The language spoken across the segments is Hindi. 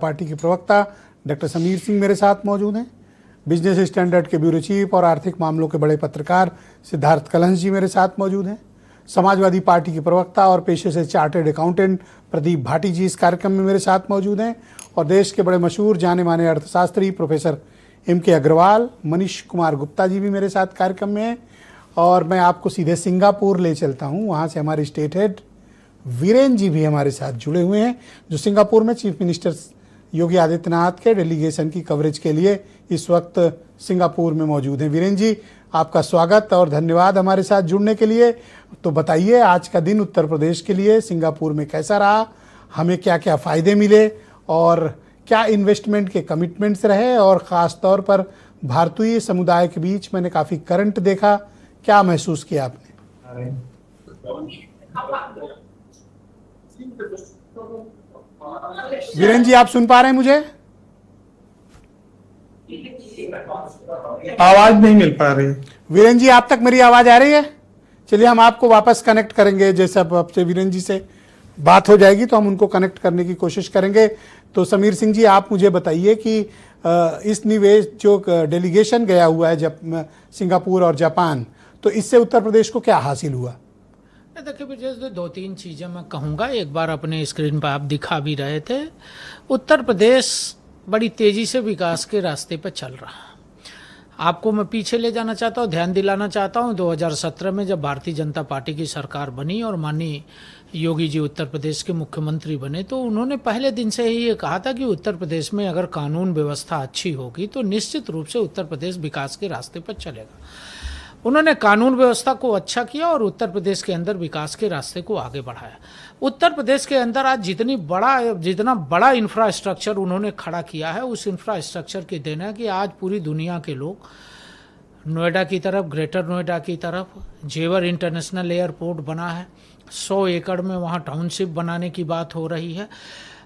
पार्टी के प्रवक्ता डॉक्टर समीर सिंह मेरे साथ मौजूद हैं। बिजनेस स्टैंडर्ड के ब्यूरो चीफ और आर्थिक मामलों के बड़े पत्रकार सिद्धार्थ कलहंस जी मेरे साथ मौजूद हैं। समाजवादी पार्टी के प्रवक्ता और पेशे से चार्टर्ड अकाउंटेंट प्रदीप भाटी जी इस कार्यक्रम में मेरे साथ मौजूद हैं और देश के बड़े मशहूर जाने माने अर्थशास्त्री प्रोफेसर MK अग्रवाल, मनीष कुमार गुप्ता जी भी मेरे साथ कार्यक्रम में हैं। और मैं आपको सीधे सिंगापुर ले चलता हूँ, वहाँ से हमारे स्टेट हेड वीरेन जी भी हमारे साथ जुड़े हुए हैं, जो सिंगापुर में चीफ मिनिस्टर योगी आदित्यनाथ के डेलीगेशन की कवरेज के लिए इस वक्त सिंगापुर में मौजूद हैं। वीरेन जी, आपका स्वागत और धन्यवाद हमारे साथ जुड़ने के लिए। तो बताइए, आज का दिन उत्तर प्रदेश के लिए सिंगापुर में कैसा रहा, हमें क्या क्या फ़ायदे मिले और क्या इन्वेस्टमेंट के कमिटमेंट्स रहे, और ख़ास तौर पर भारतीय समुदाय के बीच मैंने काफ़ी करंट देखा, क्या महसूस किया आपने? वीरेन जी, आप सुन पा रहे हैं मुझे? आवाज नहीं मिल पा रही। वीरेन जी, आप तक मेरी आवाज आ रही है? चलिए हम आपको वापस कनेक्ट करेंगे, जैसे अब आपसे वीरेन जी से बात हो जाएगी तो हम उनको कनेक्ट करने की कोशिश करेंगे। तो समीर सिंह जी, आप मुझे बताइए कि इस निवेश जो डेलीगेशन गया हुआ है जब सिंगापुर और जापान, तो इससे उत्तर प्रदेश को क्या हासिल हुआ? देखिए विजय, दो तीन चीज़ें मैं कहूँगा। एक बार अपने स्क्रीन पर आप दिखा भी रहे थे, उत्तर प्रदेश बड़ी तेज़ी से विकास के रास्ते पर चल रहा है। आपको मैं पीछे ले जाना चाहता हूँ, ध्यान दिलाना चाहता हूँ, 2017 में जब भारतीय जनता पार्टी की सरकार बनी और माननीय योगी जी उत्तर प्रदेश के मुख्यमंत्री बने, तो उन्होंने पहले दिन से ही ये कहा था कि उत्तर प्रदेश में अगर कानून व्यवस्था अच्छी होगी तो निश्चित रूप से उत्तर प्रदेश विकास के रास्ते पर चलेगा। उन्होंने कानून व्यवस्था को अच्छा किया और उत्तर प्रदेश के अंदर विकास के रास्ते को आगे बढ़ाया। उत्तर प्रदेश के अंदर आज जितना बड़ा इंफ्रास्ट्रक्चर उन्होंने खड़ा किया है, उस इंफ्रास्ट्रक्चर की देन है कि आज पूरी दुनिया के लोग नोएडा की तरफ, ग्रेटर नोएडा की तरफ जेवर इंटरनेशनल एयरपोर्ट बना है, 100 एकड़ में वहाँ टाउनशिप बनाने की बात हो रही है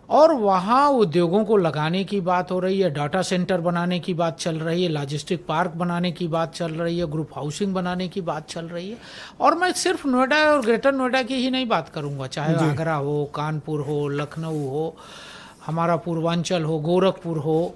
और वहाँ उद्योगों को लगाने की बात हो रही है, डाटा सेंटर बनाने की बात चल रही है, लॉजिस्टिक पार्क बनाने की बात चल रही है, ग्रुप हाउसिंग बनाने की बात चल रही है। और मैं सिर्फ नोएडा और ग्रेटर नोएडा की ही नहीं बात करूँगा, चाहे आगरा हो, कानपुर हो, लखनऊ हो, हमारा पूर्वांचल हो, गोरखपुर हो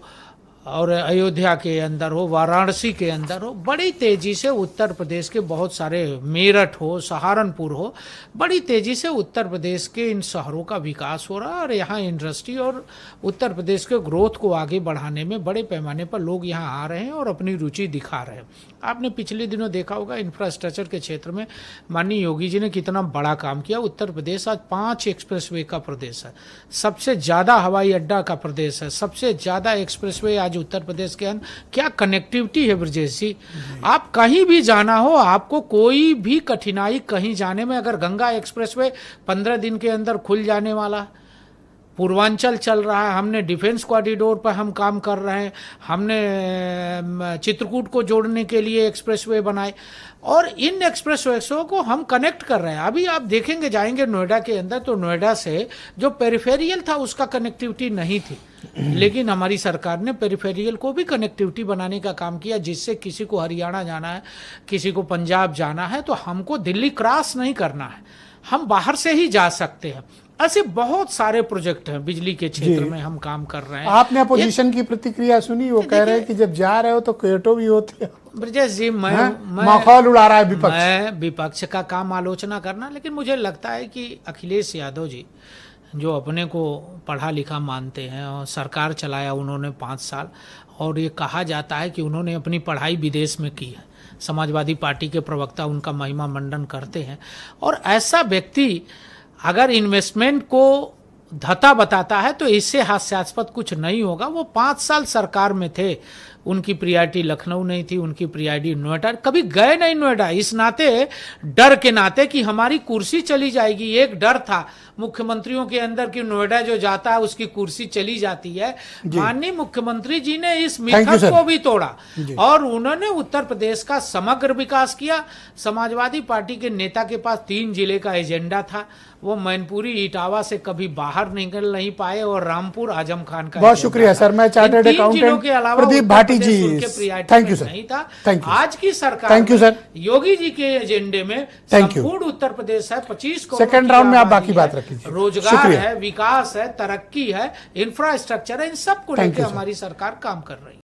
और अयोध्या के अंदर हो, वाराणसी के अंदर हो, बड़ी तेज़ी से उत्तर प्रदेश के बहुत सारे, मेरठ हो, सहारनपुर हो, बड़ी तेज़ी से उत्तर प्रदेश के इन शहरों का विकास हो रहा है और यहाँ इंडस्ट्री और उत्तर प्रदेश के ग्रोथ को आगे बढ़ाने में बड़े पैमाने पर लोग यहाँ आ रहे हैं और अपनी रुचि दिखा रहे हैं। आपने पिछले दिनों देखा होगा इंफ्रास्ट्रक्चर के क्षेत्र में माननीय योगी जी ने कितना बड़ा काम किया। उत्तर प्रदेश आज 5 एक्सप्रेसवे का प्रदेश है, सबसे ज़्यादा हवाई अड्डा का प्रदेश है, सबसे ज़्यादा एक्सप्रेसवे आज उत्तर प्रदेश के अंदर। क्या कनेक्टिविटी है ब्रजेश जी, आप कहीं भी जाना हो, आपको कोई भी कठिनाई कहीं जाने में, अगर गंगा एक्सप्रेसवे 15 दिन के अंदर खुल जाने वाला, पूर्वांचल चल रहा है, हमने डिफेंस कॉरिडोर पर हम काम कर रहे हैं, हमने चित्रकूट को जोड़ने के लिए एक्सप्रेसवे बनाए और इन एक्सप्रेसवे को हम कनेक्ट कर रहे हैं। अभी आप देखेंगे, जाएंगे नोएडा के अंदर, तो नोएडा से जो पेरिफेरियल था उसका कनेक्टिविटी नहीं थी, लेकिन हमारी सरकार ने पेरिफेरियल को भी कनेक्टिविटी बनाने का काम किया, जिससे किसी को हरियाणा जाना है, किसी को पंजाब जाना है, तो हमको दिल्ली क्रॉस नहीं करना है, हम बाहर से ही जा सकते हैं। ऐसे बहुत सारे प्रोजेक्ट हैं, बिजली के क्षेत्र में हम काम कर रहे हैं। आपने अपोजिशन की प्रतिक्रिया सुनी, वो कह रहे हैं कि जब जा रहे हो तो क्वेटो भी होते हो। ब्रजेश जी, मैं माहौल उड़ा रहा है विपक्ष। मैं विपक्ष का काम आलोचना करना, लेकिन मुझे लगता है कि अखिलेश यादव जी जो अपने को पढ़ा लिखा मानते हैं और सरकार चलाया उन्होंने 5 साल, और ये कहा जाता है कि उन्होंने अपनी पढ़ाई विदेश में की है, समाजवादी पार्टी के प्रवक्ता उनका महिमा मंडन करते हैं, और ऐसा व्यक्ति अगर इन्वेस्टमेंट को धता बताता है तो इससे हास्यास्पद कुछ नहीं होगा। वो 5 साल सरकार में थे, उनकी प्रियॉरिटी लखनऊ नहीं थी, उनकी प्रियॉरिटी नोएडा, कभी गए नहीं नोएडा, इस नाते, डर के नाते कि हमारी कुर्सी चली जाएगी। एक डर था मुख्यमंत्रियों के अंदर कि नोएडा जो जाता है उसकी कुर्सी चली जाती है। माननीय मुख्यमंत्री जी ने इस मिथक को भी तोड़ा और उन्होंने उत्तर प्रदेश का समग्र विकास किया। समाजवादी पार्टी के नेता के पास 3 जिले का एजेंडा था, वो मैनपुरी इटावा से कभी बाहर निकल नहीं पाए और रामपुर आजम खान का। बहुत शुक्रिया सर। मैं चार्टर्ड अकाउंटेंट प्रदीप भाटी प्रदेश जी, उनके priority thank you, में sir. नहीं था। Thank you. आज की सरकार Thank you, में sir. योगी जी के एजेंडे में Thank you. संपूर्ण उत्तर प्रदेश है, 25 करोड़ Second की round में आप आबादी बाकी है, बात रख लीजिए। रोजगार शुक्रिया। है, विकास है, तरक्की है, इंफ्रास्ट्रक्चर है, इन सब को Thank लेकर you, sir. हमारी सरकार काम कर रही है।